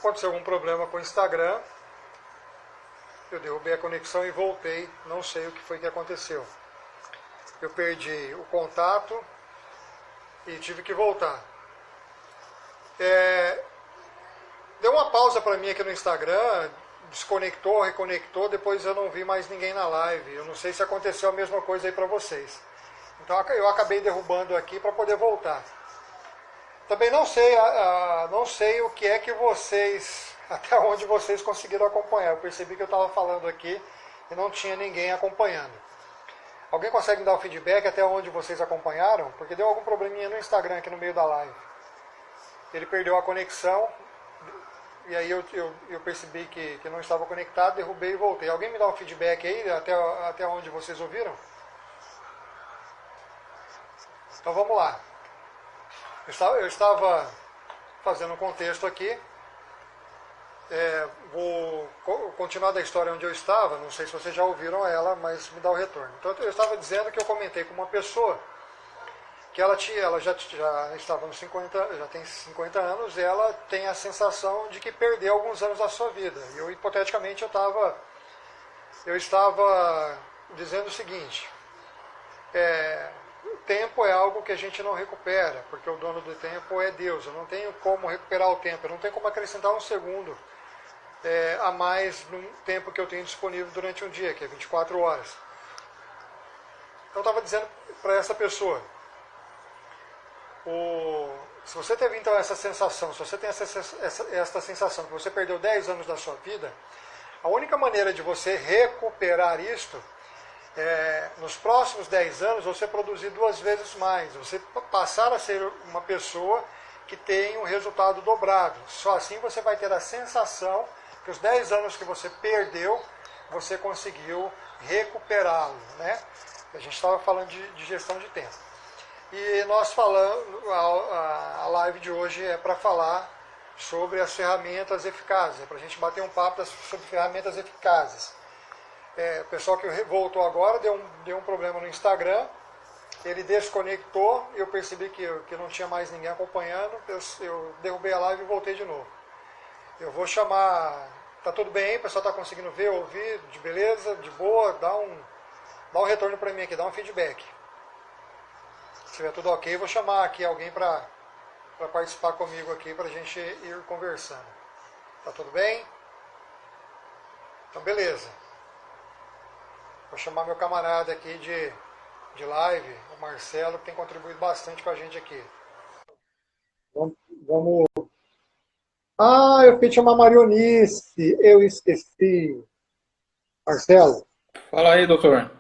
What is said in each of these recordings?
aconteceu algum problema com o Instagram. Eu derrubei a conexão e voltei. Não sei o que foi que aconteceu. Eu perdi o contato e tive que voltar. Deu uma pausa para mim aqui no Instagram, desconectou, reconectou, depois eu não vi mais ninguém na live. Eu não sei se aconteceu a mesma coisa aí para vocês. Então eu acabei derrubando aqui para poder voltar. Também não sei o que é que vocês, até onde vocês conseguiram acompanhar. Eu percebi que eu estava falando aqui e não tinha ninguém acompanhando. Alguém consegue me dar o feedback até onde vocês acompanharam? Porque deu algum probleminha no Instagram aqui no meio da live. Ele perdeu a conexão e aí eu percebi que não estava conectado, derrubei e voltei. Alguém me dá um feedback aí até onde vocês ouviram? Então vamos lá. Eu estava fazendo um contexto aqui. Vou continuar da história onde eu estava. Não sei se vocês já ouviram ela, mas me dá o retorno. Então eu estava dizendo que eu comentei com uma pessoa que ela já estava nos 50, já tem 50 anos, e ela tem a sensação de que perdeu alguns anos da sua vida. E eu, hipoteticamente, eu estava dizendo o seguinte: o tempo é algo que a gente não recupera, porque o dono do tempo é Deus. Eu não tenho como recuperar o tempo, eu não tenho como acrescentar um segundo a mais no tempo que eu tenho disponível durante um dia, que é 24 horas. Então eu estava dizendo para essa pessoa, se você teve então essa sensação, se você tem essa sensação que você perdeu 10 anos da sua vida, a única maneira de você recuperar isto nos próximos 10 anos, você produzir 2 vezes mais, você passar a ser uma pessoa que tem um resultado dobrado. Só assim você vai ter a sensação que os 10 anos que você perdeu, você conseguiu recuperá-lo, né? A gente estava falando de gestão de tempo. E nós falamos, a live de hoje é para falar sobre as ferramentas eficazes, para a gente bater um papo sobre ferramentas eficazes. O pessoal que voltou agora deu um problema no Instagram, ele desconectou, eu percebi que não tinha mais ninguém acompanhando, eu derrubei a live e voltei de novo. Eu vou chamar, tá tudo bem aí, o pessoal está conseguindo ver, ouvir, de beleza, de boa, dá um retorno para mim aqui, dá um feedback. Se tiver tudo ok, eu vou chamar aqui alguém para participar comigo aqui, para a gente ir conversando. Tá tudo bem? Então, beleza. Vou chamar meu camarada aqui de live, o Marcelo, que tem contribuído bastante com a gente aqui. Vamos... eu fiquei de chamar Marionice, eu esqueci. Marcelo. Fala aí, doutor.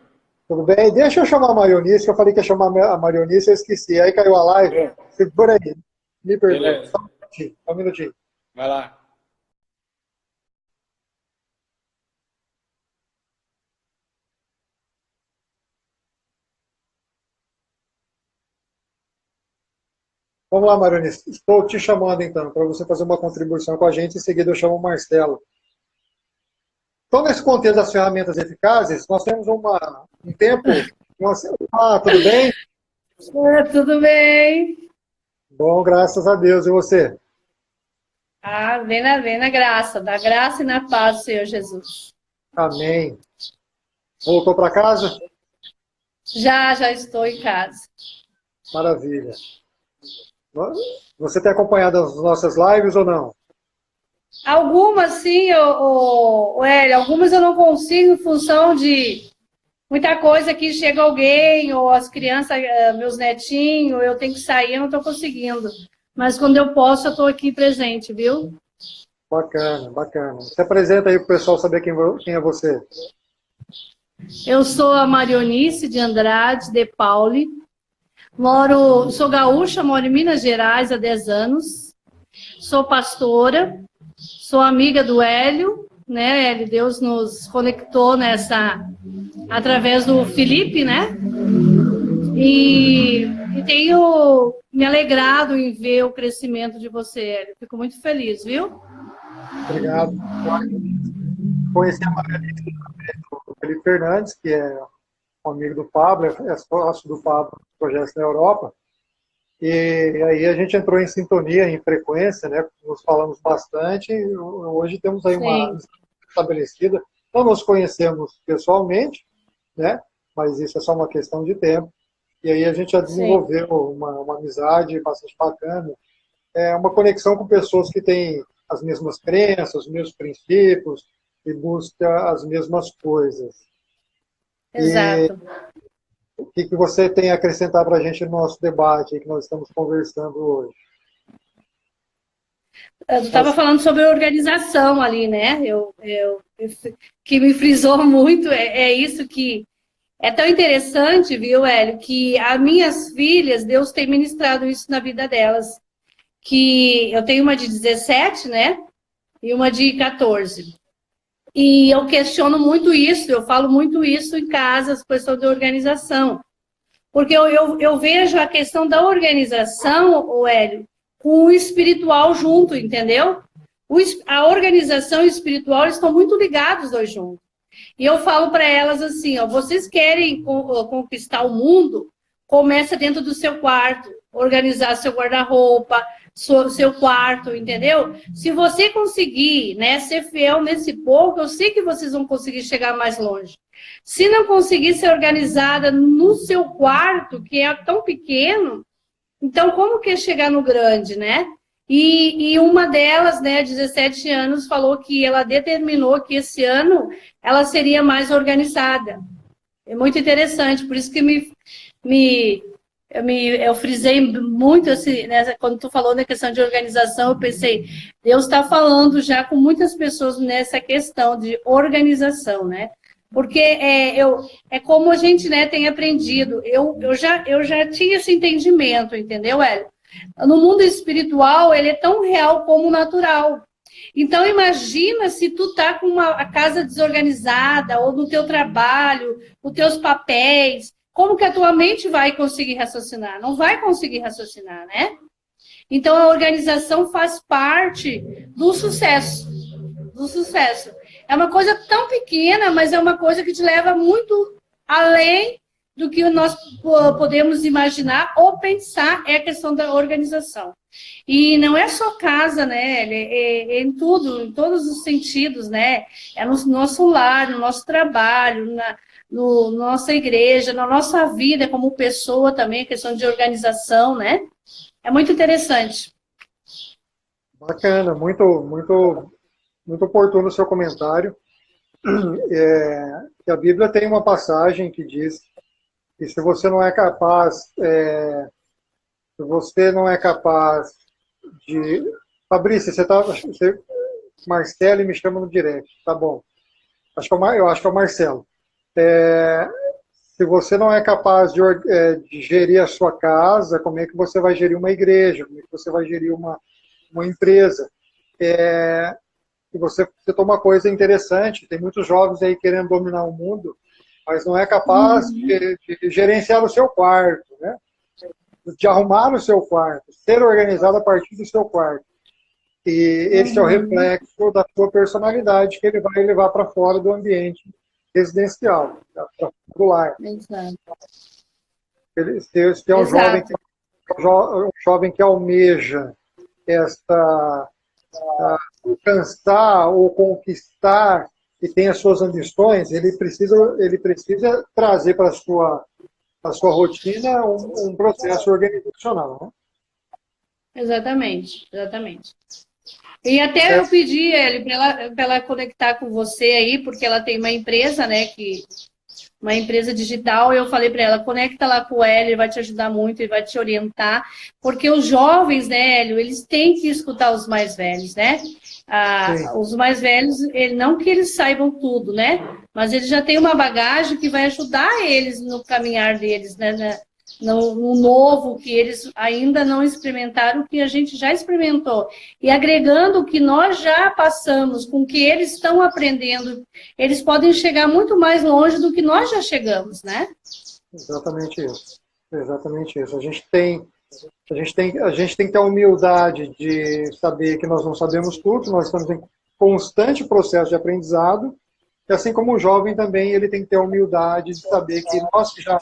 Tudo bem? Deixa eu chamar a Marionice, que eu falei que ia chamar a Marionice, eu esqueci. Aí caiu a live. Segura aí. Me perdoe. Só um minutinho. Vai lá. Vamos lá, Marionice. Estou te chamando, então, para você fazer uma contribuição com a gente. Em seguida, eu chamo o Marcelo. Então, nesse contexto das ferramentas eficazes, nós temos um tempo... tudo bem? Tudo bem. Bom, graças a Deus. E você? Vem na graça. Da graça e na paz do Senhor Jesus. Amém. Voltou para casa? Já estou em casa. Maravilha. Você tem acompanhado as nossas lives ou não? Algumas, sim, Hélio. Algumas eu não consigo em função de muita coisa que chega alguém, ou as crianças, meus netinhos, eu tenho que sair, eu não estou conseguindo. Mas quando eu posso, eu estou aqui presente, viu? Bacana, bacana. Se apresenta aí para o pessoal saber quem é você. Eu sou a Marionice de Andrade de Pauli. Sou gaúcha, moro em Minas Gerais há 10 anos. Sou pastora, sou amiga do Hélio, né? Hélio, Deus nos conectou através do Felipe, né? E tenho me alegrado em ver o crescimento de você, Hélio. Fico muito feliz, viu? Obrigado. Conheci a Marionice do Felipe Fernandes, que é um amigo do Pablo, é sócio do Pablo, projetos na Europa. E aí a gente entrou em sintonia, em frequência, né? Nos falamos bastante. Hoje temos aí uma amizade estabelecida. Não nos conhecemos pessoalmente, né? Mas isso é só uma questão de tempo. E aí a gente já desenvolveu uma amizade bastante bacana. É uma conexão com pessoas que têm as mesmas crenças, os mesmos princípios e busca as mesmas coisas. Exato. O que você tem a acrescentar para a gente no nosso debate que nós estamos conversando hoje? Eu estava falando sobre organização ali, né? Que me frisou muito é isso que é tão interessante, viu, Hélio, que as minhas filhas, Deus tem ministrado isso na vida delas. Que eu tenho uma de 17, né? E uma de 14. E eu questiono muito isso, eu falo muito isso em casa, a questão de organização. Porque eu vejo a questão da organização, Hélio, com o espiritual junto, entendeu? A organização e o espiritual estão muito ligados dois juntos. E eu falo para elas assim, ó, vocês querem conquistar o mundo? Começa dentro do seu quarto, organizar seu guarda-roupa, seu quarto, entendeu? Se você conseguir, né, ser fiel nesse pouco, eu sei que vocês vão conseguir chegar mais longe. Se não conseguir ser organizada no seu quarto, que é tão pequeno, então como que é chegar no grande, né? E uma delas, né, 17 anos, falou que ela determinou que esse ano ela seria mais organizada. É muito interessante, por isso que eu frisei muito, assim, né, quando tu falou na questão de organização, eu pensei, Deus está falando já com muitas pessoas nessa questão de organização, né? Porque é como a gente, né, tem aprendido. Eu já tinha esse entendimento, entendeu, Hélio? No mundo espiritual, ele é tão real como natural. Então, imagina se tu tá com a casa desorganizada, ou no teu trabalho, os teus papéis, como que a tua mente vai conseguir raciocinar? Não vai conseguir raciocinar, né? Então, a organização faz parte do sucesso. Do sucesso. É uma coisa tão pequena, mas é uma coisa que te leva muito além do que nós podemos imaginar ou pensar, é a questão da organização. E não é só casa, né? É em tudo, em todos os sentidos, né? É no nosso lar, no nosso trabalho, na nossa igreja, na nossa vida como pessoa também, a questão de organização, né? É muito interessante. Bacana, muito oportuno o seu comentário. Que a Bíblia tem uma passagem que diz que se você não é capaz, de... Fabrício, Marcelo me chama no direct, tá bom. Eu acho que é o Marcelo. Se você não é capaz de gerir a sua casa, como é que você vai gerir uma igreja? Como é que você vai gerir uma empresa? E você citou uma coisa interessante, tem muitos jovens aí querendo dominar o mundo, mas não é capaz de gerenciar o seu quarto, né? De arrumar o seu quarto, ser organizado a partir do seu quarto. E esse é o reflexo da sua personalidade que ele vai levar para fora do ambiente residencial, para fora do lar. Se é um jovem que almeja alcançar ou conquistar e tem as suas ambições, ele precisa trazer para a sua rotina um processo organizacional, né? Exatamente. E até eu pedi ele para ela conectar com você aí, porque ela tem uma empresa, né, uma empresa digital, e eu falei para ela, conecta lá com o Hélio, ele vai te ajudar muito, ele vai te orientar, porque os jovens, né, Hélio, eles têm que escutar os mais velhos, né? Os mais velhos, não que eles saibam tudo, né? Mas eles já têm uma bagagem que vai ajudar eles no caminhar deles, né? No novo, que eles ainda não experimentaram, o que a gente já experimentou. E agregando o que nós já passamos, com o que eles estão aprendendo, eles podem chegar muito mais longe do que nós já chegamos, né? Exatamente isso. A gente tem que ter a humildade de saber que nós não sabemos tudo, nós estamos em constante processo de aprendizado, e assim como o jovem também, ele tem que ter a humildade de saber que nós que já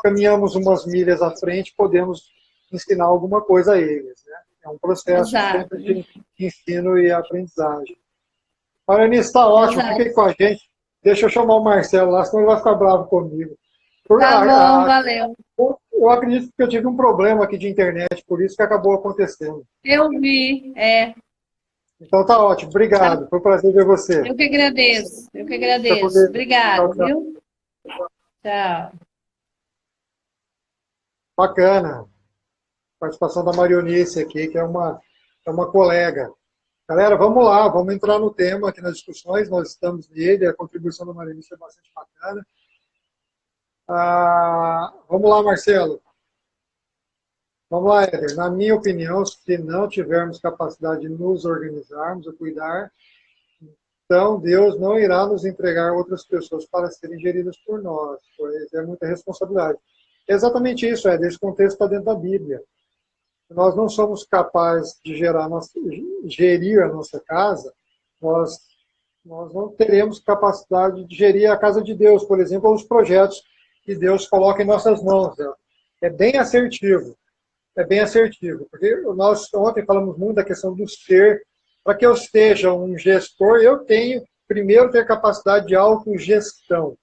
caminhamos umas milhas à frente, podemos ensinar alguma coisa a eles, né? É um processo Exato. sempre de ensino e aprendizagem. Maranice, está ótimo, Exato. fique com a gente. Deixa eu chamar o Marcelo lá, senão ele vai ficar bravo comigo. Tá bom, valeu. Eu acredito que eu tive um problema aqui de internet, por isso que acabou acontecendo. Eu vi, Então tá ótimo, obrigado. Foi um prazer ver você. Eu que agradeço, Obrigada, Tchau, tchau. viu? Tchau. Bacana. Participação da Marionice aqui, que é uma colega. Galera, vamos lá, vamos entrar no tema aqui nas discussões, nós estamos nele, a contribuição da Marionice é bastante bacana. Vamos lá, Marcelo. Vamos lá, Éder. Na minha opinião, se não tivermos capacidade de nos organizarmos ou cuidar, então Deus não irá nos entregar outras pessoas para serem geridas por nós, pois é muita responsabilidade. É exatamente isso, Éder. Esse contexto está dentro da Bíblia. Nós não somos capazes de gerir a nossa casa, nós não teremos capacidade de gerir a casa de Deus, por exemplo, ou os projetos que Deus coloca em nossas mãos. É bem assertivo. É bem assertivo, porque nós ontem falamos muito da questão do ser. Para que eu seja um gestor, eu tenho primeiro ter capacidade de autogestão.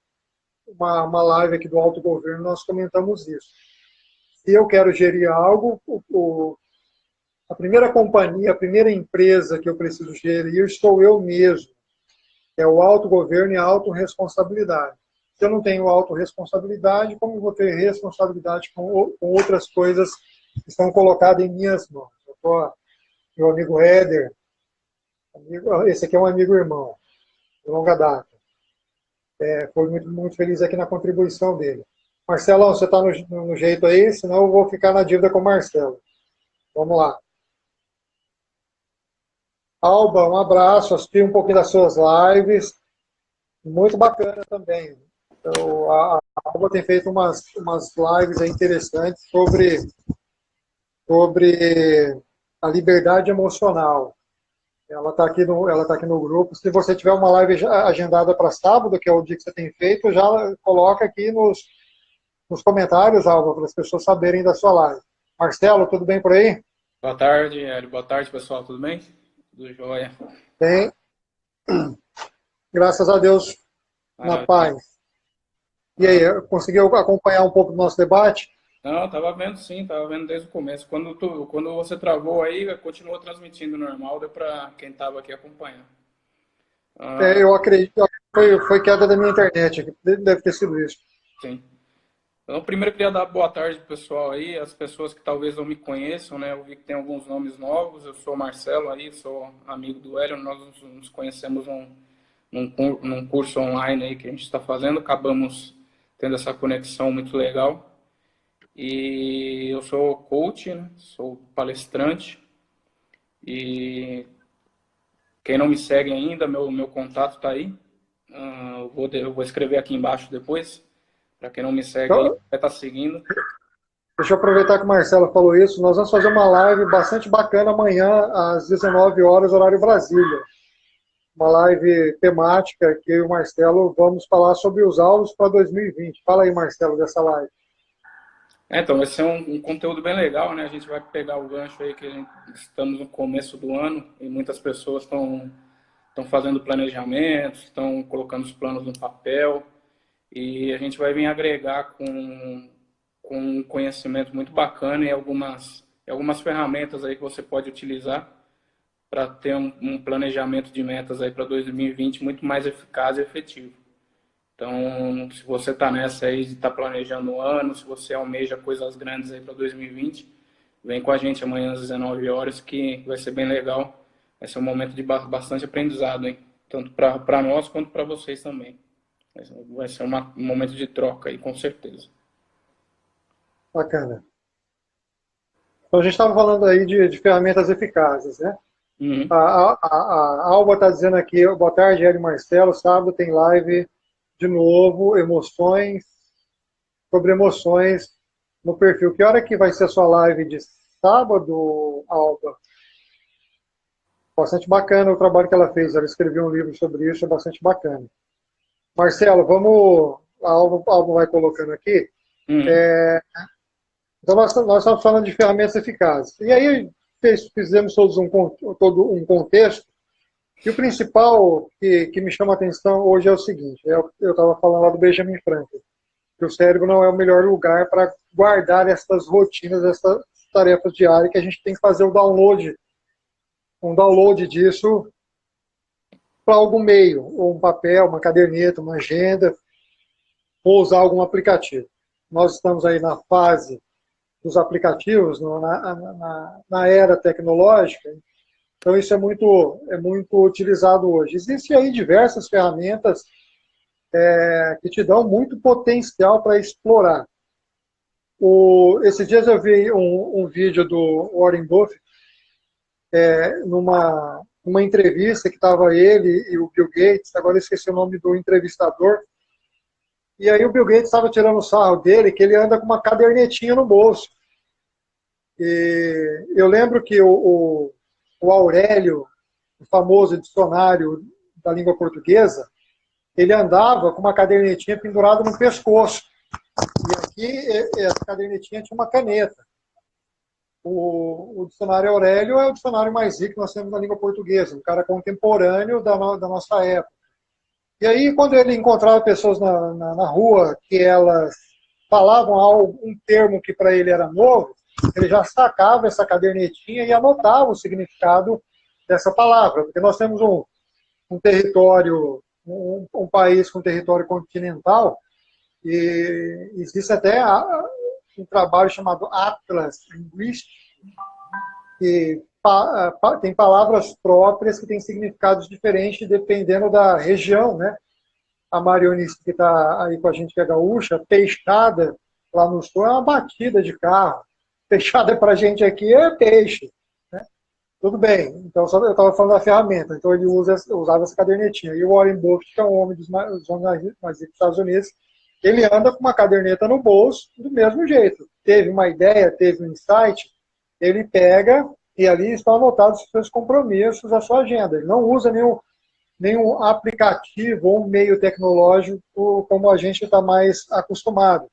Uma live aqui do autogoverno, nós comentamos isso. Se eu quero gerir algo, a primeira companhia, a primeira empresa que eu preciso gerir, sou eu mesmo. É o autogoverno e a autorresponsabilidade. Se eu não tenho autorresponsabilidade, como vou ter responsabilidade com outras coisas que estão colocadas em minhas mãos? Meu amigo Éder, esse aqui é um amigo irmão, de longa data. Foi muito feliz aqui na contribuição dele. Marcelão, você está no jeito aí? Senão eu vou ficar na dívida com o Marcelo. Vamos lá. Alba, um abraço. Assisti um pouquinho das suas lives. Muito bacana também. Então, a Alba tem feito umas lives interessantes sobre a liberdade emocional. Ela está aqui no grupo. Se você tiver uma live agendada para sábado, que é o dia que você tem feito, já coloca aqui nos comentários, Alba, para as pessoas saberem da sua live. Marcelo, tudo bem por aí? Boa tarde, Hélio. Boa tarde, pessoal. Tudo bem? Tudo jóia. Bem. Graças a Deus, na paz. E aí, conseguiu acompanhar um pouco do nosso debate? Não, estava vendo sim, estava vendo desde o começo. Quando você travou aí, continuou transmitindo normal, deu para quem estava aqui acompanhar. Eu acredito que foi queda da minha internet, deve ter sido isso. Sim. Então, primeiro eu queria dar boa tarde pro pessoal aí, as pessoas que talvez não me conheçam, né? Eu vi que tem alguns nomes novos. Eu sou o Marcelo aí, sou amigo do Hélio. Nós nos conhecemos num curso online aí que a gente está fazendo. Acabamos tendo essa conexão muito legal. E eu sou coach, né? Sou palestrante. E quem não me segue ainda, meu contato está aí. Eu vou escrever aqui embaixo depois. Para quem não me segue, então, vai estar seguindo. Deixa eu aproveitar que o Marcelo falou isso. Nós vamos fazer uma live bastante bacana amanhã, às 19 horas, horário Brasília. Uma live temática que eu e o Marcelo vamos falar sobre os alvos para 2020. Fala aí, Marcelo, dessa live. Então, vai ser um conteúdo bem legal, né? A gente vai pegar o gancho aí que estamos no começo do ano e muitas pessoas estão fazendo planejamentos, estão colocando os planos no papel. E a gente vai vir agregar com um conhecimento muito bacana e algumas ferramentas aí que você pode utilizar para ter um planejamento de metas aí para 2020 muito mais eficaz e efetivo. Então, se você está nessa aí de estar planejando o ano, se você almeja coisas grandes aí para 2020, vem com a gente amanhã às 19 horas que vai ser bem legal. Vai ser um momento de bastante aprendizado, hein? Tanto para nós quanto para vocês também. Vai ser um momento de troca aí, com certeza. Bacana. Então, a gente estava falando aí de ferramentas eficazes, né? Uhum. A Alba está dizendo aqui, boa tarde, Hélio e Marcelo, sábado tem live de novo, sobre emoções no perfil. Que hora que vai ser a sua live de sábado, Alba? Bastante bacana o trabalho que ela fez, ela escreveu um livro sobre isso, é bastante bacana. Marcelo, a Alba vai colocando aqui. Uhum. Então, nós estamos falando de ferramentas eficazes. E aí, fizemos todo um contexto, e o principal que me chama a atenção hoje é o seguinte, eu estava falando lá do Benjamin Franklin, que o cérebro não é o melhor lugar para guardar essas rotinas, essas tarefas diárias, que a gente tem que fazer um download disso para algum meio, ou um papel, uma caderneta, uma agenda, ou usar algum aplicativo. Nós estamos aí na fase dos aplicativos, na era tecnológica, então isso é muito utilizado hoje. Existem aí diversas ferramentas que te dão muito potencial para explorar. Esses dias eu vi um vídeo do Warren Buffett, numa entrevista que estava ele e o Bill Gates, agora eu esqueci o nome do entrevistador, e aí o Bill Gates estava tirando sarro dele, que ele anda com uma cadernetinha no bolso. E eu lembro que o Aurélio, o famoso dicionário da língua portuguesa, ele andava com uma cadernetinha pendurada no pescoço. E aqui, essa cadernetinha tinha uma caneta. O dicionário Aurélio é o dicionário mais rico que nós temos na língua portuguesa, um cara contemporâneo da nossa época. E aí, quando ele encontrava pessoas na rua que elas falavam um termo que para ele era novo, ele já sacava essa cadernetinha e anotava o significado dessa palavra, porque nós temos um território, um país com território continental, e existe até um trabalho chamado Atlas Linguístico, que tem palavras próprias que têm significados diferentes dependendo da região, né? A Marionice, que está aí com a gente, que é gaúcha, peixada lá no sul é uma batida de carro. Peixada para a gente aqui é peixe. Né? Tudo bem. Então, eu estava falando da ferramenta. Então, ele usava essa cadernetinha. E o Warren Buffett, que é um homem dos homens mais ricos dos Estados Unidos, ele anda com uma caderneta no bolso do mesmo jeito. Teve uma ideia, teve um insight, ele pega e ali estão anotados os seus compromissos, a sua agenda. Ele não usa nenhum aplicativo ou um meio tecnológico como a gente está mais acostumado.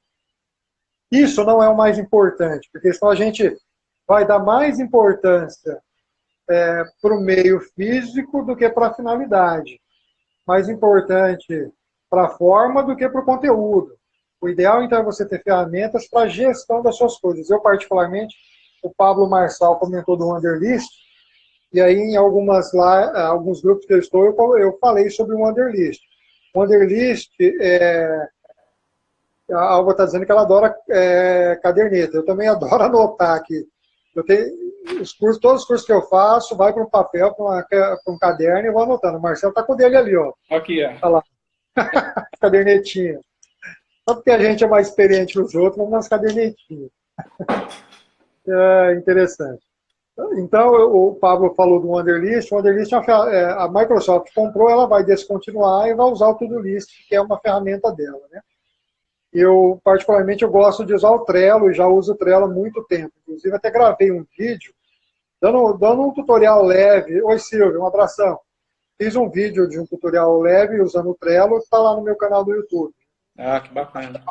Isso não é o mais importante, porque senão a gente vai dar mais importância para o meio físico do que para a finalidade. Mais importante para a forma do que para o conteúdo. O ideal, então, é você ter ferramentas para a gestão das suas coisas. Eu, particularmente, o Pablo Marçal comentou do Wunderlist, e aí em alguns grupos que eu estou, eu falei sobre o Wunderlist. O Wunderlist, a Alva está dizendo que ela adora caderneta. Eu também adoro anotar aqui. Eu tenho todos os cursos que eu faço, vai para um papel, para um caderno e vou anotando. O Marcelo está com o dele ali, ó. Aqui, ó. Olha lá. Cadernetinha. Só porque a gente é mais experiente que os outros, vamos nas cadernetinhas. Interessante. Então, o Pablo falou do Wunderlist. O Wunderlist, a Microsoft comprou, ela vai descontinuar e vai usar o Todoist, que é uma ferramenta dela, né? Eu, particularmente, eu gosto de usar o Trello e já uso o Trello há muito tempo. Inclusive, até gravei um vídeo dando um tutorial leve. Oi, Silvio, um abração. Fiz um vídeo de um tutorial leve usando o Trello, está lá no meu canal do YouTube. Ah, que bacana.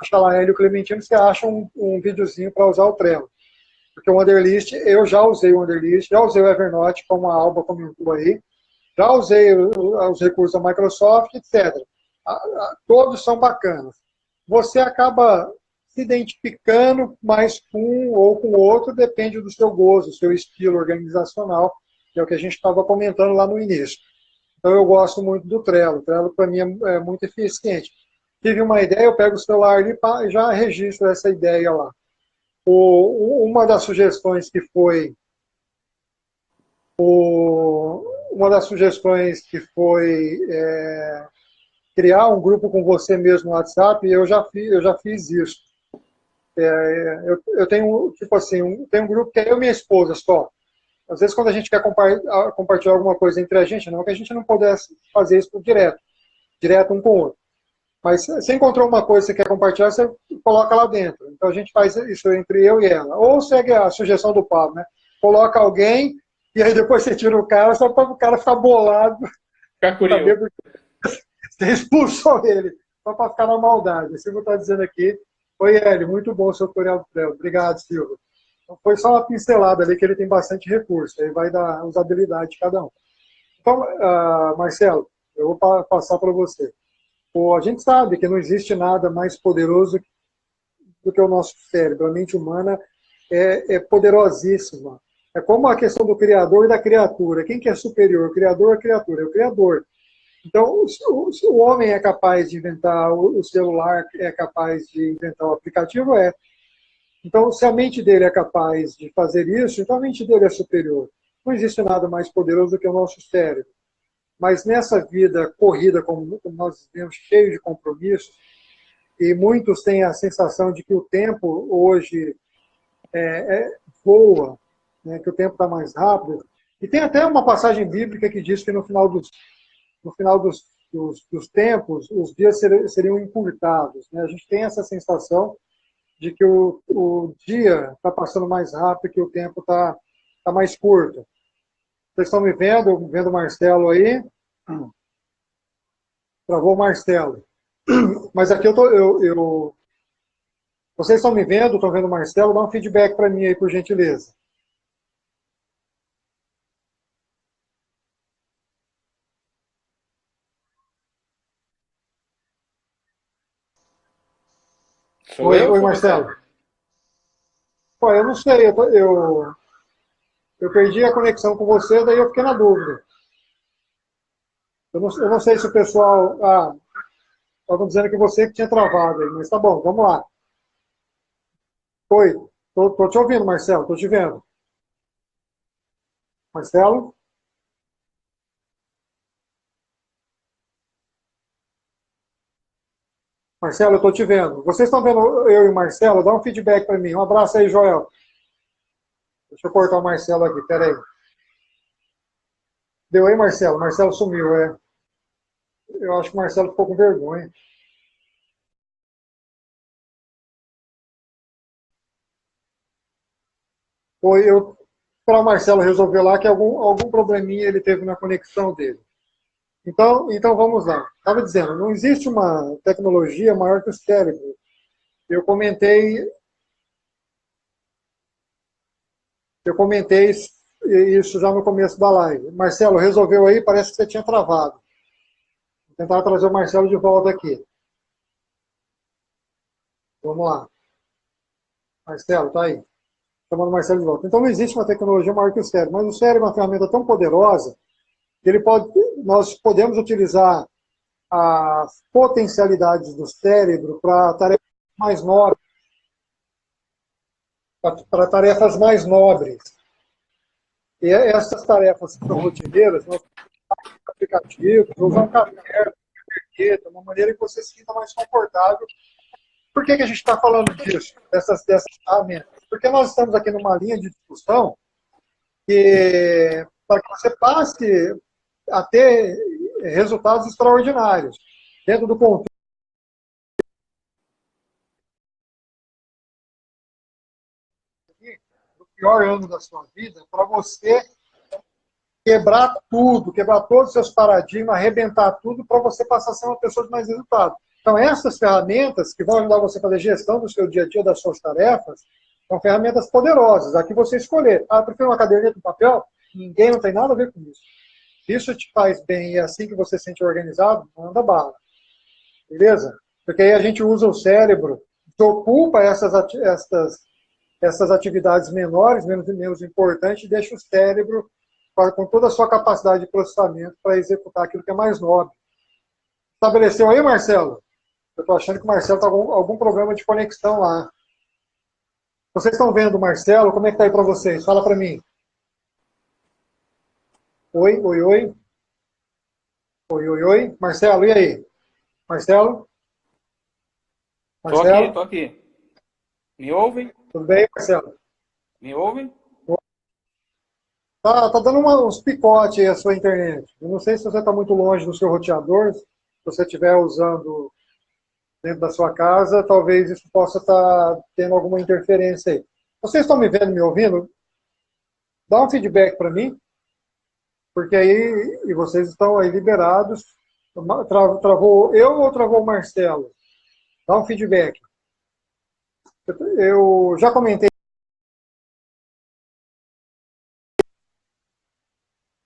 Acha lá, Hélio Clementino, você acha um videozinho para usar o Trello. Porque o Wunderlist, eu já usei o Wunderlist, já usei o Evernote, como a Alba comentou aí, já usei os recursos da Microsoft, etc. Todos são bacanas. Você acaba se identificando mais com um ou com o outro, depende do seu gosto, do seu estilo organizacional, que é o que a gente estava comentando lá no início. Então, eu gosto muito do Trello. O Trello, para mim, é muito eficiente. Tive uma ideia, eu pego o celular ali e já registro essa ideia lá. Uma das sugestões que foi criar um grupo com você mesmo no WhatsApp, eu já fiz isso. Eu tenho, tipo assim, tenho um grupo que é eu e minha esposa só. Às vezes, quando a gente quer compartilhar alguma coisa entre a gente, não que a gente não pudesse fazer isso direto um com o outro. Mas você encontrou uma coisa que você quer compartilhar, você coloca lá dentro. Então a gente faz isso entre eu e ela. Ou segue a sugestão do Pablo, né? Coloca alguém e aí depois você tira o cara, só para o cara ficar bolado. Ficar curioso. Você expulsou ele, só para ficar na maldade. Assim que eu estou dizendo aqui, Oi, Hélio, muito bom o seu tutorial do Trello. Obrigado, Silvio. Então, foi só uma pincelada ali que ele tem bastante recurso, aí vai dar usabilidade de cada um. Então, Marcelo, eu vou passar para você. A gente sabe que não existe nada mais poderoso do que o nosso cérebro. A mente humana é poderosíssima. É como a questão do criador e da criatura. Quem que é superior, o criador ou a criatura? É o criador. Então, se o homem é capaz de inventar o celular, é capaz de inventar o aplicativo, é. Então, se a mente dele é capaz de fazer isso, então a mente dele é superior. Não existe nada mais poderoso do que o nosso cérebro. Mas nessa vida corrida, como nós vivemos, cheio de compromissos, e muitos têm a sensação de que o tempo hoje voa, né, que o tempo está mais rápido. E tem até uma passagem bíblica que diz que no final dos tempos, os dias seriam encurtados. Né? A gente tem essa sensação de que o dia está passando mais rápido, que o tempo está mais curto. Vocês estão me vendo o Marcelo aí? Travou o Marcelo. Mas aqui vocês estão me vendo, estão vendo o Marcelo? Dá um feedback para mim aí, por gentileza. Oi, Marcelo. Pô, eu não sei, eu perdi a conexão com você, daí eu fiquei na dúvida. Eu não sei se o pessoal... estavam dizendo que você que tinha travado aí, mas tá bom, vamos lá. Oi, tô te ouvindo, Marcelo, tô te vendo. Marcelo? Marcelo, eu tô te vendo. Vocês estão vendo eu e o Marcelo? Dá um feedback para mim. Um abraço aí, Joel. Deixa eu cortar o Marcelo aqui, peraí. Deu aí, Marcelo? Marcelo sumiu, é. Eu acho que o Marcelo ficou com vergonha. Para o Marcelo resolver lá que algum probleminha ele teve na conexão dele. Então vamos lá. Estava dizendo, não existe uma tecnologia maior que o cérebro. Eu comentei isso já no começo da live. Marcelo, resolveu aí? Parece que você tinha travado. Vou tentar trazer o Marcelo de volta aqui. Vamos lá. Marcelo, tá aí. Chamando o Marcelo de volta. Então não existe uma tecnologia maior que o cérebro, mas o cérebro é uma ferramenta tão poderosa que nós podemos utilizar as potencialidades do cérebro para tarefas mais nobres. Para tarefas mais nobres. E essas tarefas que são rotineiras, nós usamos aplicativos, usar um caderno, uma maneira que você se sinta mais confortável. Por que a gente está falando disso, dessas ferramentas? Porque nós estamos aqui numa linha de discussão para que você passe a ter resultados extraordinários dentro do contexto do pior ano da sua vida, para você quebrar tudo, quebrar todos os seus paradigmas, arrebentar tudo para você passar a ser uma pessoa de mais resultado. Então, essas ferramentas que vão ajudar você a fazer gestão do seu dia a dia, das suas tarefas, são ferramentas poderosas. Aqui você escolher. Prefiro uma caderneta de papel? Ninguém não tem nada a ver com isso. Se isso te faz bem e é assim que você se sente organizado, manda bala. Beleza? Porque aí a gente usa o cérebro, ocupa essas atividades menores, menos importantes, e deixa o cérebro com toda a sua capacidade de processamento para executar aquilo que é mais nobre. Estabeleceu aí, Marcelo? Eu estou achando que o Marcelo está com algum problema de conexão lá. Vocês estão vendo o Marcelo? Como é que está aí para vocês? Fala para mim. Oi, oi, oi. Oi, oi, oi. Marcelo, e aí? Marcelo? Marcelo? Tô aqui. Me ouvem? Tudo bem, Marcelo? Me ouvem? Tá dando uns picotes aí a sua internet. Eu não sei se você está muito longe do seu roteador, se você estiver usando dentro da sua casa, talvez isso possa estar tendo alguma interferência aí. Vocês estão me vendo, me ouvindo? Dá um feedback para mim, porque aí e vocês estão aí liberados. Travou eu ou travou o Marcelo? Dá um feedback. Eu já comentei.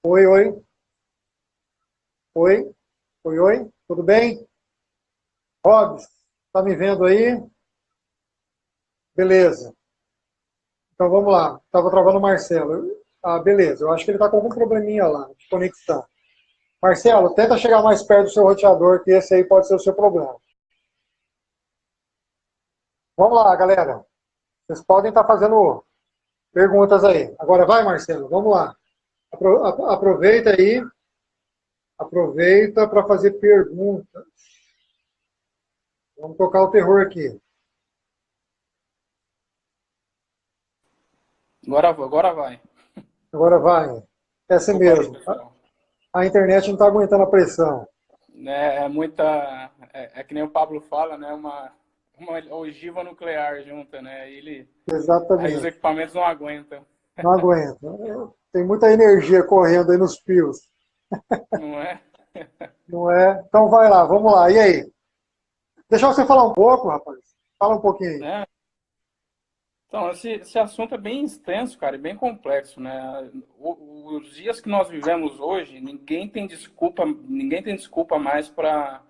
Oi, oi, oi, oi, oi, tudo bem? Robs, tá me vendo aí? Beleza. Então vamos lá. Estava travando o Marcelo. Ah, beleza. Eu acho que ele está com algum probleminha lá de conexão. Marcelo, tenta chegar mais perto do seu roteador, que esse aí pode ser o seu problema. Vamos lá, galera. Vocês podem estar fazendo perguntas aí. Agora vai, Marcelo, vamos lá. Aproveita aí. Aproveita para fazer perguntas. Vamos tocar o terror aqui. Agora vai. Agora vai. É assim Desculpa aí, mesmo. pessoal. A internet não está aguentando a pressão. É muita. É que nem o Pablo fala, né? Uma ogiva nuclear junta, né? Aí os Exatamente. equipamentos não aguentam, Não aguenta. Tem muita energia correndo aí nos fios. não é? Não é? Então vai lá, vamos lá. E aí? Deixa você falar um pouco, rapaz. Fala um pouquinho aí. Né? Então, esse assunto é bem extenso, cara, e bem complexo, né? Os dias que nós vivemos hoje, ninguém tem desculpa mais para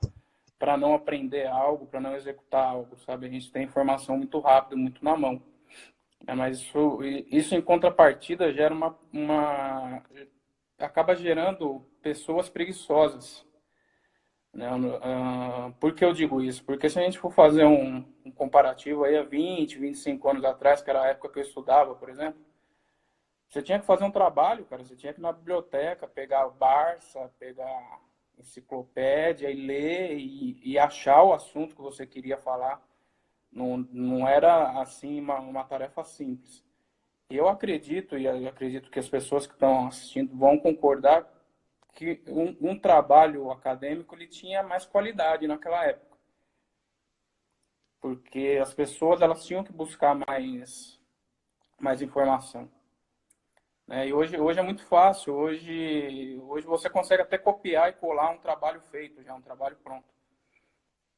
não aprender algo, para não executar algo, sabe? A gente tem informação muito rápido, muito na mão. Mas isso em contrapartida gera acaba gerando pessoas preguiçosas, né? Por que eu digo isso? Porque se a gente for fazer um comparativo aí a 25 anos atrás, que era a época que eu estudava, por exemplo, você tinha que fazer um trabalho, cara, você tinha que ir na biblioteca, pegar a Barça, pegar enciclopédia e ler e achar o assunto que você queria falar. Não era assim uma tarefa simples. Eu acredito, e eu acredito que as pessoas que estão assistindo vão concordar, que um trabalho acadêmico ele tinha mais qualidade naquela época. Porque as pessoas elas tinham que buscar mais informação. Né? E hoje é muito fácil. Hoje você consegue até copiar e colar um trabalho feito, já um trabalho pronto.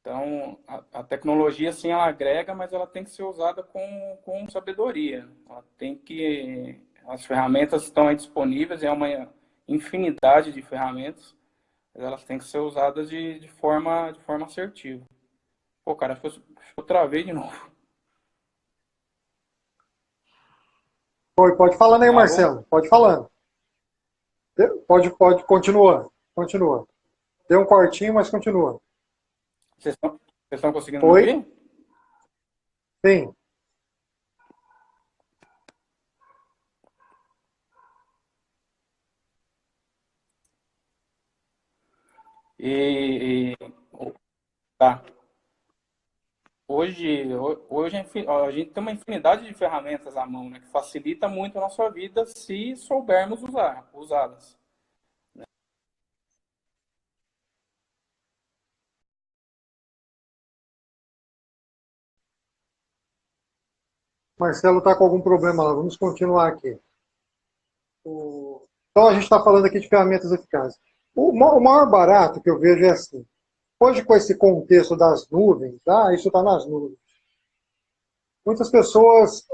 Então, a tecnologia, sim, ela agrega, mas ela tem que ser usada com sabedoria. As ferramentas estão aí disponíveis, é uma infinidade de ferramentas, mas elas têm que ser usadas de forma assertiva. Pô, cara, acho que eu travei de novo. Pode falando aí, Alô? Marcelo. Pode falando. Pode, continua. Continua. Deu um cortinho, mas continua. Vocês estão conseguindo me Oi? ouvir? Sim. E, tá. Hoje a gente tem uma infinidade de ferramentas à mão, né, que facilita muito a nossa vida se soubermos usá-las. Marcelo está com algum problema lá. Vamos continuar aqui. Então a gente está falando aqui de ferramentas eficazes. O maior barato que eu vejo é assim. Hoje, com esse contexto das nuvens, isso está nas nuvens. Muitas pessoas.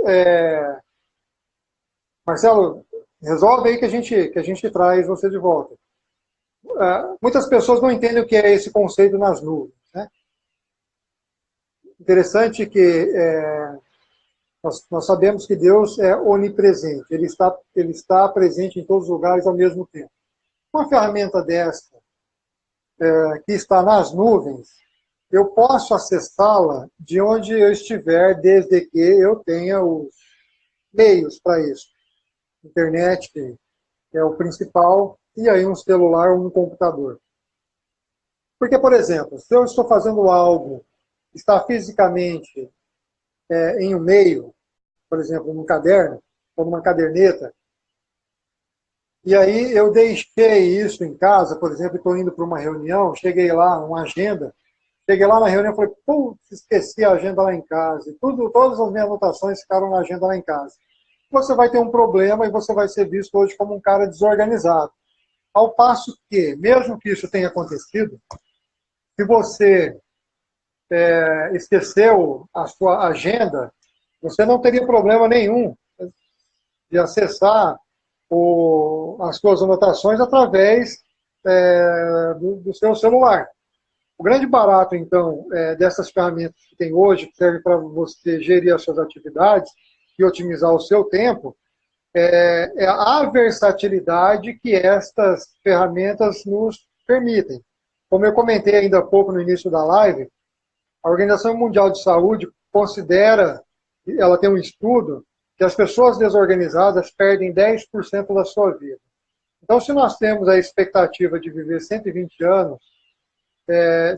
Marcelo, resolve aí que a gente traz você de volta. Muitas pessoas não entendem o que é esse conceito nas nuvens. Né? Interessante que nós sabemos que Deus é onipresente, ele está presente em todos os lugares ao mesmo tempo. Uma ferramenta dessa, que está nas nuvens, eu posso acessá-la de onde eu estiver, desde que eu tenha os meios para isso. Internet, que é o principal, e aí um celular ou um computador. Porque, por exemplo, se eu estou fazendo algo, está fisicamente em um meio, por exemplo, num caderno, ou numa caderneta, e aí eu deixei isso em casa, por exemplo, estou indo para uma reunião, cheguei lá, uma agenda, cheguei lá na reunião e falei, putz, esqueci a agenda lá em casa. E todas as minhas anotações ficaram na agenda lá em casa. Você vai ter um problema e você vai ser visto hoje como um cara desorganizado. Ao passo que, mesmo que isso tenha acontecido, se você esqueceu a sua agenda, você não teria problema nenhum de acessar as suas anotações através do seu celular. O grande barato, então, dessas ferramentas que tem hoje, que serve para você gerir as suas atividades e otimizar o seu tempo, é a versatilidade que estas ferramentas nos permitem. Como eu comentei ainda há pouco no início da live, a Organização Mundial de Saúde considera, ela tem um estudo, que as pessoas desorganizadas perdem 10% da sua vida. Então, se nós temos a expectativa de viver 120 anos,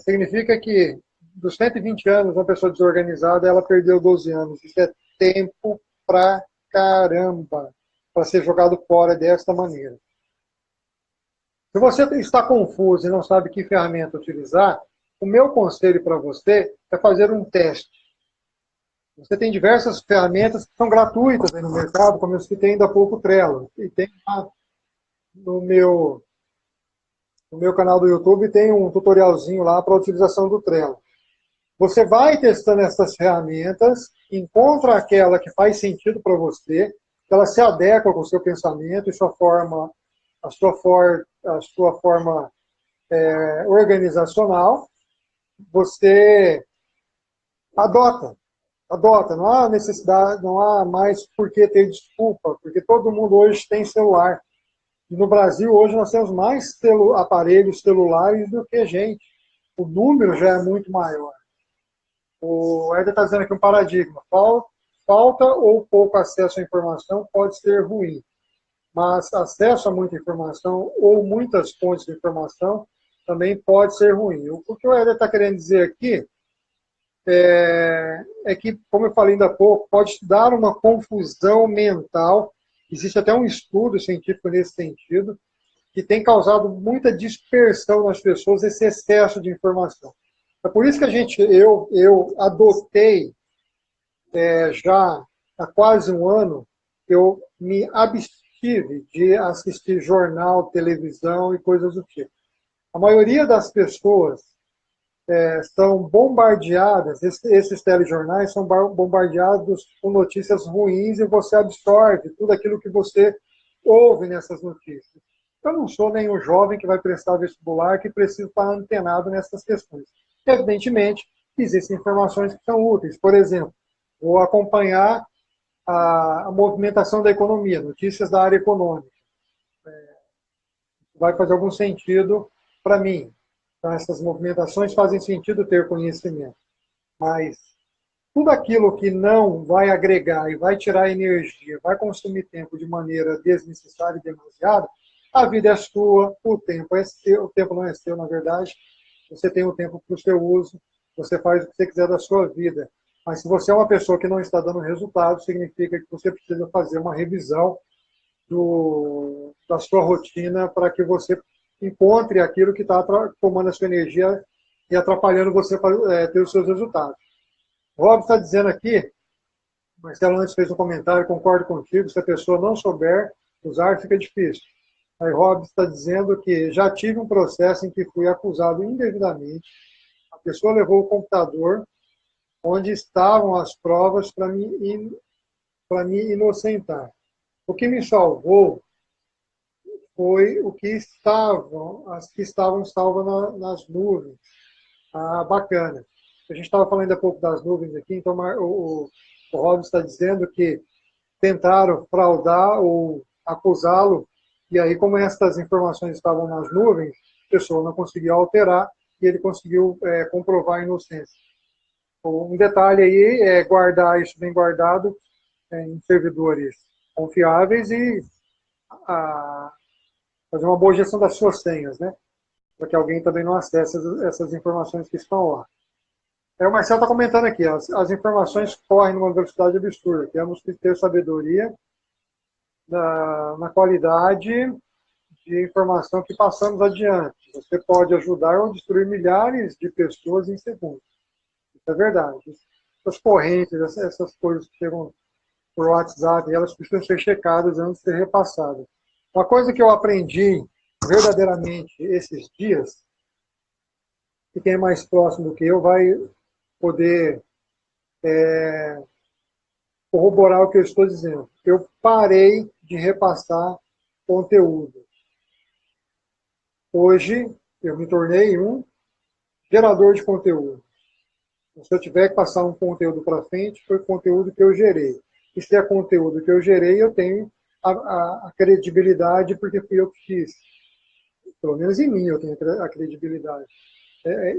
significa que dos 120 anos, uma pessoa desorganizada, ela perdeu 12 anos. Isso é tempo pra caramba para ser jogado fora desta maneira. Se você está confuso e não sabe que ferramenta utilizar, o meu conselho para você é fazer um teste. Você tem diversas ferramentas que são gratuitas aí no mercado, como eu citei ainda há pouco o Trello. E tem lá no meu canal do YouTube, tem um tutorialzinho lá para a utilização do Trello. Você vai testando essas ferramentas, encontra aquela que faz sentido para você, que ela se adequa com o seu pensamento e a sua forma organizacional, você adota, não há necessidade, não há mais por que ter desculpa, porque todo mundo hoje tem celular. E no Brasil, hoje, nós temos mais aparelhos celulares do que gente. O número já é muito maior. O Éder está dizendo aqui um paradigma. Falta ou pouco acesso à informação pode ser ruim. Mas acesso a muita informação ou muitas fontes de informação também pode ser ruim. O que o Éder está querendo dizer aqui é que, como eu falei ainda há pouco, pode dar uma confusão mental. Existe até um estudo científico nesse sentido, que tem causado muita dispersão nas pessoas, esse excesso de informação. É por isso que eu adotei, já há quase um ano, eu me abstive de assistir jornal, televisão e coisas do tipo. A maioria das pessoas são bombardeadas, esses telejornais são bombardeados com notícias ruins e você absorve tudo aquilo que você ouve nessas notícias. Eu não sou nenhum jovem que vai prestar vestibular que precisa estar antenado nessas questões. Evidentemente, existem informações que são úteis. Por exemplo, vou acompanhar a movimentação da economia, notícias da área econômica. Vai fazer algum sentido para mim. Então, essas movimentações fazem sentido ter conhecimento. Mas tudo aquilo que não vai agregar e vai tirar energia, vai consumir tempo de maneira desnecessária e demasiada, a vida é sua, o tempo é seu, o tempo não é seu, na verdade. Você tem o tempo para o seu uso, você faz o que você quiser da sua vida. Mas se você é uma pessoa que não está dando resultado, significa que você precisa fazer uma revisão da sua rotina para que você encontre aquilo que está tomando a sua energia e atrapalhando você para ter os seus resultados. O Rob está dizendo aqui, Marcelo antes fez um comentário, concordo contigo, se a pessoa não souber usar, fica difícil. Aí Rob está dizendo que já tive um processo em que fui acusado indevidamente, a pessoa levou o computador onde estavam as provas para me inocentar. O que me salvou foi as que estavam salvas nas nuvens. Ah, bacana. A gente estava falando há pouco das nuvens aqui, então o Rob está dizendo que tentaram fraudar ou acusá-lo, e aí, como essas informações estavam nas nuvens, a pessoa não conseguiu alterar e ele conseguiu comprovar a inocência. Um detalhe aí é guardar isso bem guardado em servidores confiáveis e fazer uma boa gestão das suas senhas, né? Para que alguém também não acesse essas informações que estão lá. O Marcelo está comentando aqui, as informações correm numa velocidade absurda. Temos que ter sabedoria na qualidade de informação que passamos adiante. Você pode ajudar ou destruir milhares de pessoas em segundos. Isso é verdade. Essas correntes, essas coisas que chegam por WhatsApp, elas precisam ser checadas antes de ser repassadas. Uma coisa que eu aprendi verdadeiramente esses dias, e quem é mais próximo do que eu vai poder corroborar o que eu estou dizendo. Eu parei de repassar conteúdo. Hoje, eu me tornei um gerador de conteúdo. Se eu tiver que passar um conteúdo para frente, foi conteúdo que eu gerei. E se é conteúdo que eu gerei, eu tenho a credibilidade, porque fui eu que fiz. Pelo menos em mim eu tenho a credibilidade.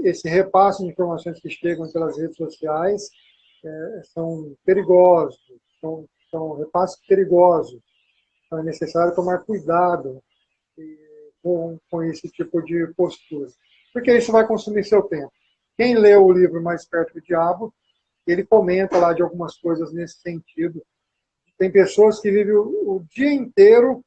Esse repasse de informações que chegam pelas redes sociais são perigosos, são repasses perigosos. Então é necessário tomar cuidado com esse tipo de postura, porque isso vai consumir seu tempo. Quem lê o livro Mais Perto do Diabo, ele comenta lá de algumas coisas nesse sentido. Tem pessoas que vivem o dia inteiro,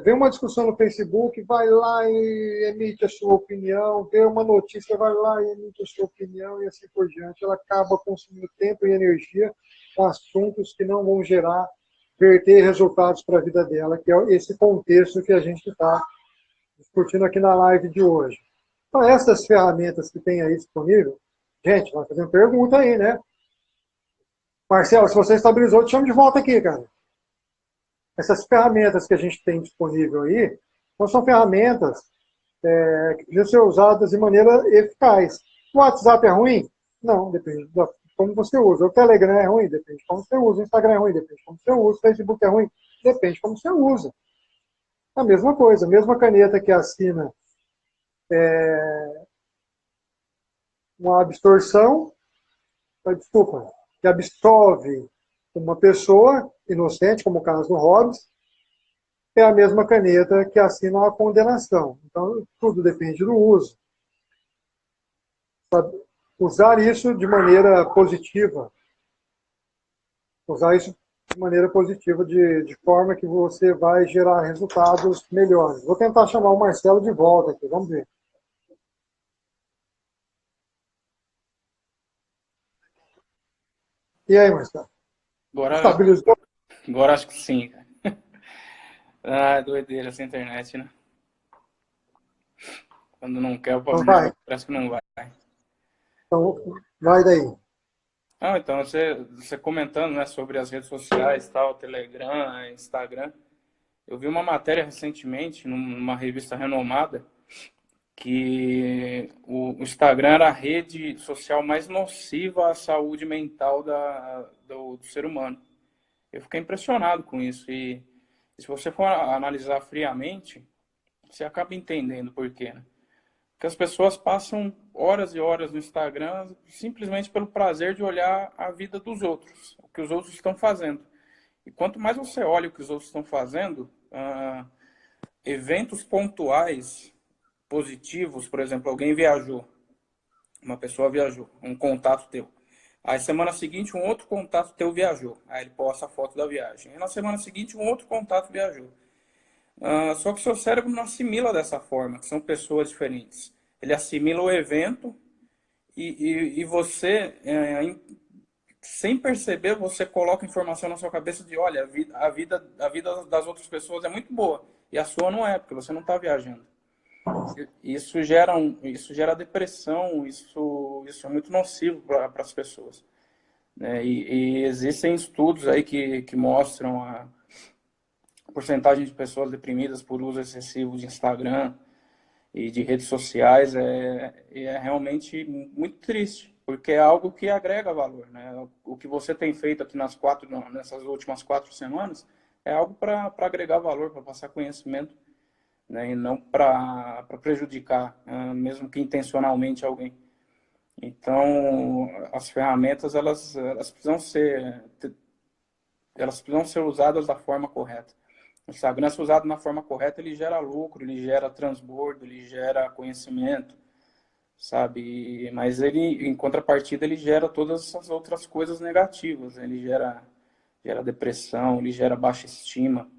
vê uma discussão no Facebook, vai lá e emite a sua opinião, vê uma notícia, vai lá e emite a sua opinião e assim por diante. Ela acaba consumindo tempo e energia com assuntos que não vão verter resultados para a vida dela, que é esse contexto que a gente está discutindo aqui na live de hoje. Então, essas ferramentas que tem aí disponível, gente, vai fazer uma pergunta aí, né? Marcelo, se você estabilizou, te chamo de volta aqui, cara. Essas ferramentas que a gente tem disponível aí, não são ferramentas que precisam ser usadas de maneira eficaz. O WhatsApp é ruim? Não, depende de como você usa. O Telegram é ruim? Depende de como você usa. O Instagram é ruim? Depende de como você usa. O Facebook é ruim? Depende de como você usa. A mesma coisa, a mesma caneta que assina uma absorção, desculpa, que absolve uma pessoa inocente, como o caso do Hobbes, é a mesma caneta que assina a condenação. Então, tudo depende do uso. Usar isso de maneira positiva. Usar isso de maneira positiva, de forma que você vai gerar resultados melhores. Vou tentar chamar o Marcelo de volta aqui, vamos ver. E aí, Marcelo? Estabilizou? Agora acho que sim. Ah, doideira essa internet, né? Quando não quer, Então vai. parece que não vai. Então, vai daí. Ah, então, você comentando, né, sobre as redes sociais, tal, Telegram, Instagram, eu vi uma matéria recentemente numa revista renomada que o Instagram era a rede social mais nociva à saúde mental do ser humano. Eu fiquei impressionado com isso e se você for analisar friamente, você acaba entendendo por quê, né? Porque as pessoas passam horas e horas no Instagram simplesmente pelo prazer de olhar a vida dos outros, o que os outros estão fazendo. E quanto mais você olha o que os outros estão fazendo, eventos pontuais positivos, por exemplo, alguém viajou, uma pessoa viajou, um contato teu. Aí semana seguinte um outro contato teu viajou, aí ele posta a foto da viagem. E na semana seguinte um outro contato viajou. Só que o seu cérebro não assimila dessa forma, que são pessoas diferentes. Ele assimila o evento e você, sem perceber, você coloca informação na sua cabeça de, olha, a vida das outras pessoas é muito boa e a sua não é, porque você não está viajando. Isso gera depressão, isso é muito nocivo para as pessoas, né? E existem estudos aí que mostram a porcentagem de pessoas deprimidas por uso excessivo de Instagram e de redes sociais é realmente muito triste, porque é algo que agrega valor, né? O que você tem feito aqui nessas últimas 4 semanas é algo para agregar valor, para passar conhecimento, né? E não para prejudicar, mesmo que intencionalmente alguém. Então, as ferramentas elas precisam ser usadas da forma correta. O Instagram, se usado na forma correta, ele gera lucro, ele gera transbordo, ele gera conhecimento, sabe? Mas ele, em contrapartida, ele gera todas essas outras coisas negativas. Ele gera depressão, ele gera baixa estima.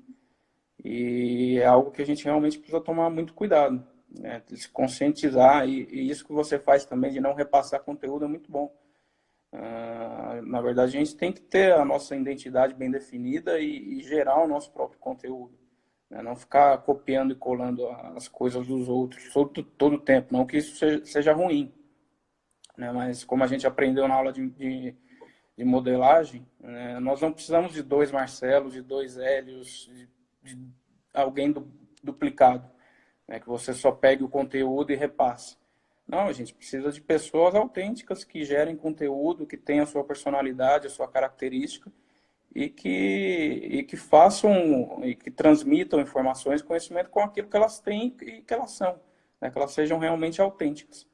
E é algo que a gente realmente precisa tomar muito cuidado, né? Se conscientizar. E isso que você faz também, de não repassar conteúdo, é muito bom. Na verdade, a gente tem que ter a nossa identidade bem definida e gerar o nosso próprio conteúdo, né? Não ficar copiando e colando as coisas dos outros todo o tempo. Não que isso seja ruim, né? Mas como a gente aprendeu na aula de de modelagem, nós não precisamos de 2 Marcelos, de 2 Hélios, de alguém duplicado, né, que você só pegue o conteúdo e repasse. Não, a gente precisa de pessoas autênticas que gerem conteúdo, que tenham a sua personalidade, a sua característica, e que façam e que transmitam informações, conhecimento com aquilo que elas têm e que elas são, né, que elas sejam realmente autênticas.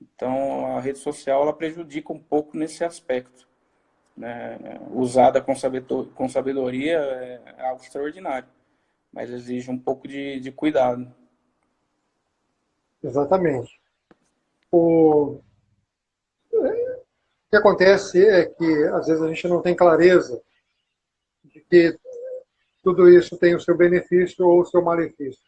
Então, a rede social ela prejudica um pouco nesse aspecto, né? Usada com sabedoria é algo extraordinário, mas exige um pouco de cuidado. Exatamente. O que acontece é que, às vezes, a gente não tem clareza de que tudo isso tem o seu benefício ou o seu malefício.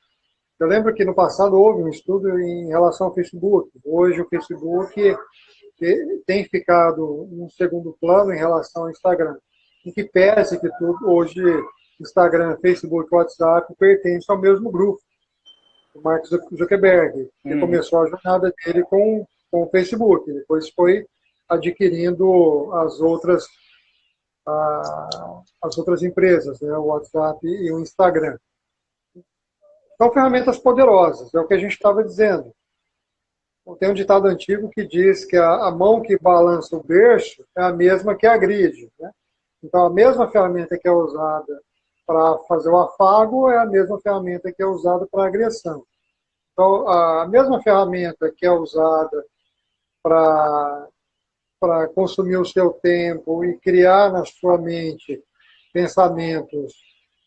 Eu lembro que no passado houve um estudo em relação ao Facebook. Hoje o Facebook tem ficado em um segundo plano em relação ao Instagram. Em que pese que tudo, hoje Instagram, Facebook e WhatsApp pertencem ao mesmo grupo. O Mark Zuckerberg, que começou a jornada dele com o Facebook. Depois foi adquirindo as outras empresas, né, o WhatsApp e o Instagram. São ferramentas poderosas, é o que a gente estava dizendo. Tem um ditado antigo que diz que a mão que balança o berço é a mesma que agride, né? Então, a mesma ferramenta que é usada para fazer o afago é a mesma ferramenta que é usada para a agressão. Então, a mesma ferramenta que é usada para consumir o seu tempo e criar na sua mente pensamentos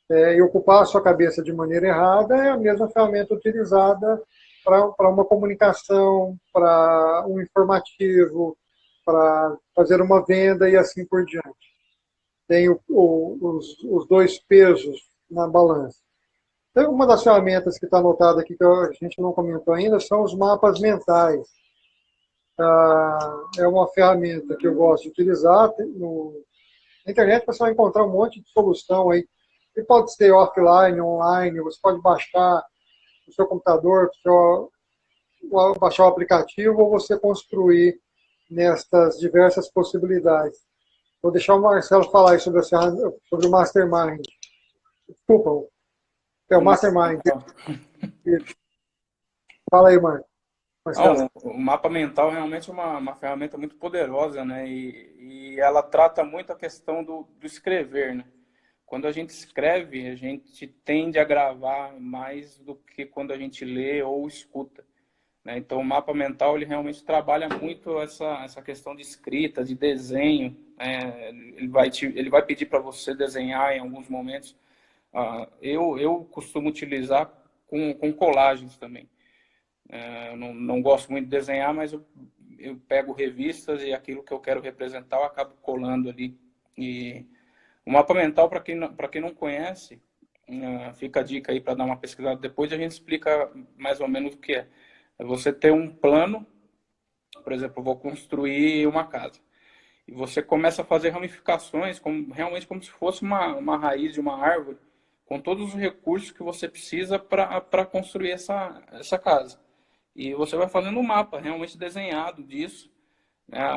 e ocupar a sua cabeça de maneira errada é a mesma ferramenta utilizada para uma comunicação, para um informativo, para fazer uma venda e assim por diante. Tem os dois pesos na balança. Então, uma das ferramentas que está anotada aqui, que a gente não comentou ainda, são os mapas mentais. É uma ferramenta que eu gosto de utilizar. Na internet você vai encontrar um monte de solução aí. E pode ser offline, online, você pode baixar no seu computador, baixar o aplicativo ou você construir nestas diversas possibilidades. Vou deixar o Marcelo falar aí sobre o Mastermind. Desculpa, é o Mastermind. Fala aí, Marcos. Não, o mapa mental realmente é uma ferramenta muito poderosa, né? E ela trata muito a questão do escrever, né? Quando a gente escreve, a gente tende a gravar mais do que quando a gente lê ou escuta, né? Então, o mapa mental ele realmente trabalha muito essa questão de escrita, de desenho, né? Ele vai pedir para você desenhar em alguns momentos. Eu costumo utilizar com colagens também. Eu não gosto muito de desenhar, mas eu pego revistas e aquilo que eu quero representar eu acabo colando ali. E o mapa mental, para quem não conhece, fica a dica aí para dar uma pesquisada depois, a gente explica mais ou menos o que é. É você ter um plano, por exemplo, eu vou construir uma casa. E você começa a fazer ramificações, realmente como se fosse uma raiz de uma árvore, com todos os recursos que você precisa para construir essa casa. E você vai fazendo um mapa realmente desenhado disso.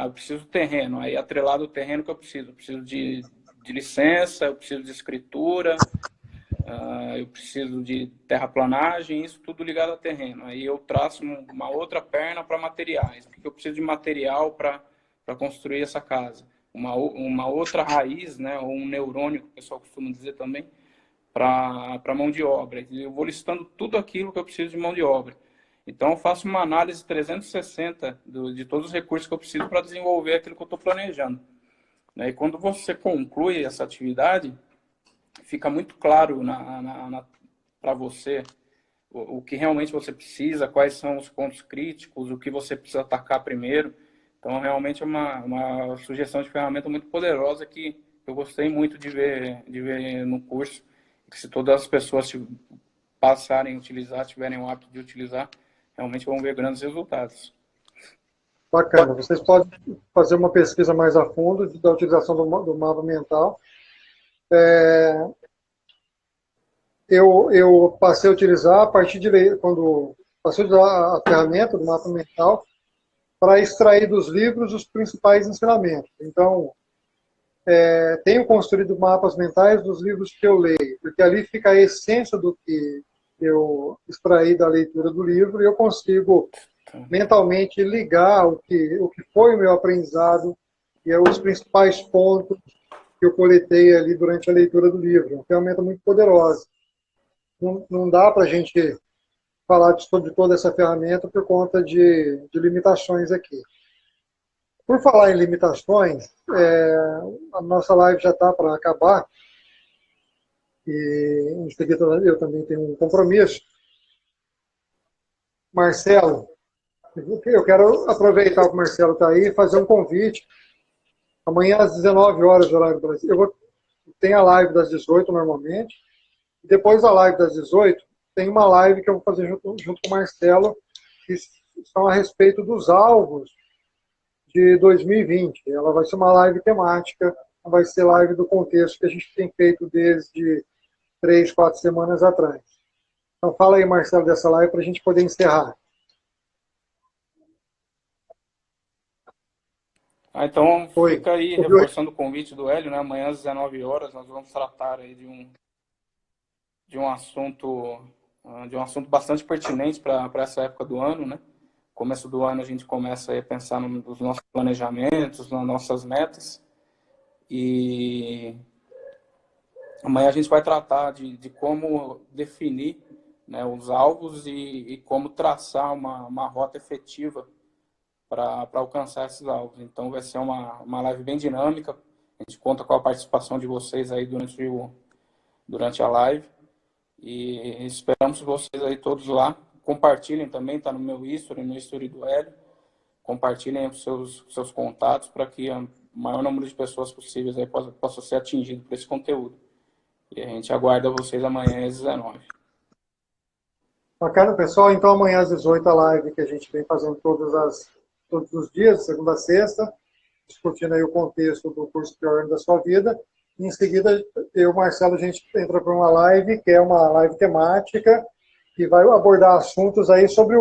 Eu preciso de terreno, aí atrelado ao terreno que eu preciso de licença, eu preciso de escritura, eu preciso de terraplanagem, isso tudo ligado a terreno. Aí eu traço uma outra perna para materiais, o que eu preciso de material para construir essa casa. Uma outra raiz, né, ou um neurônio, que o pessoal costuma dizer também, para mão de obra. Eu vou listando tudo aquilo que eu preciso de mão de obra. Então, eu faço uma análise 360 de todos os recursos que eu preciso para desenvolver aquilo que eu estou planejando. E quando você conclui essa atividade, fica muito claro para você o que realmente você precisa, quais são os pontos críticos, o que você precisa atacar primeiro. Então, realmente é uma sugestão de ferramenta muito poderosa que eu gostei muito de ver no curso. Que se todas as pessoas passarem a utilizar, tiverem o hábito de utilizar, realmente vão ver grandes resultados. Bacana. Vocês podem fazer uma pesquisa mais a fundo da utilização do mapa mental. Eu passei a utilizar quando passei a usar a ferramenta do mapa mental para extrair dos livros os principais ensinamentos. Então, tenho construído mapas mentais dos livros que eu leio, porque ali fica a essência do que eu extraí da leitura do livro e eu consigo mentalmente ligar o que foi o meu aprendizado e os principais pontos que eu coletei ali durante a leitura do livro. É uma ferramenta muito poderosa. Não dá para a gente falar sobre toda essa ferramenta por conta de limitações aqui. Por falar em limitações, a nossa live já está para acabar e em seguida eu também tenho um compromisso. Marcelo, eu quero aproveitar que o Marcelo está aí e fazer um convite. Amanhã às 19 horas, horário do Brasil, tem a live das 18 normalmente. Depois da live das 18, tem uma live que eu vou fazer junto com o Marcelo, que são a respeito dos alvos de 2020. Ela vai ser uma live temática, vai ser live do contexto que a gente tem feito desde 3, 4 semanas atrás. Então fala aí, Marcelo, dessa live para a gente poder encerrar. Então fica aí, reforçando o convite do Hélio, né? Amanhã às 19 horas nós vamos tratar aí de um assunto bastante pertinente para essa época do ano, né? Começo do ano a gente começa a pensar nos nossos planejamentos, nas nossas metas. E amanhã a gente vai tratar de como definir, né, os alvos e como traçar uma rota efetiva para alcançar esses alvos. Então vai ser uma live bem dinâmica. A gente conta com a participação de vocês aí durante a live. E esperamos vocês aí todos lá. Compartilhem também, está no meu history, no history do Hélio. Compartilhem os seus contatos para que o maior número de pessoas possíveis aí possa ser atingido por esse conteúdo. E a gente aguarda vocês amanhã às 19. Bacana, pessoal. Então amanhã às 18 a live que a gente vem fazendo todos os dias, segunda a sexta, discutindo aí o contexto do curso Pior Ano da Sua Vida. E em seguida, eu e o Marcelo, a gente entra para uma live, que é uma live temática, que vai abordar assuntos aí sobre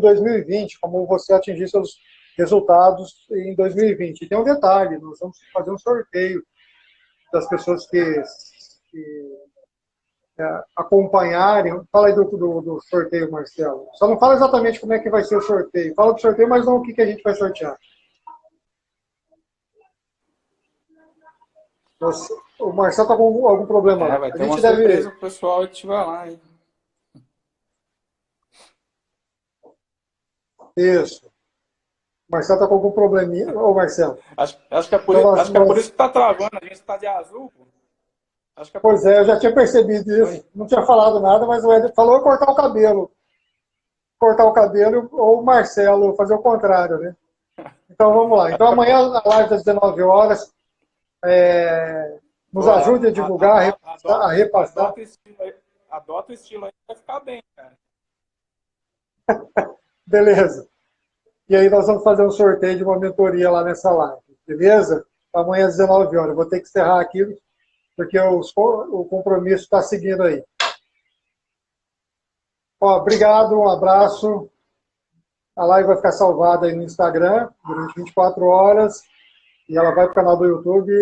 2020, como você atingir seus resultados em 2020. E tem um detalhe, nós vamos fazer um sorteio das pessoas que acompanharem. Fala aí do sorteio, Marcelo. Só não fala exatamente como é que vai ser o sorteio. Fala do sorteio, mas não o que a gente vai sortear. O Marcelo está com algum problema. Vai ter uma surpresa pro pessoal que estiver lá, hein? Isso. O Marcelo está com algum probleminha. Ô, Marcelo. Acho que é por isso que está travando. A gente está de azul, pô. Pois é, eu já tinha percebido isso. Oi. Não tinha falado nada, mas o Eder falou cortar o cabelo. Cortar o cabelo ou o Marcelo fazer o contrário, né? Então vamos lá. Então amanhã a live das 19 horas. Nos ajude a divulgar, a repassar. Adota o estilo aí, vai ficar bem, cara. Beleza. E aí nós vamos fazer um sorteio de uma mentoria lá nessa live. Beleza? Amanhã às 19 horas. Eu vou ter que encerrar aqui, porque o compromisso está seguindo aí. Obrigado, um abraço. A live vai ficar salvada aí no Instagram durante 24 horas. E ela vai para o canal do YouTube.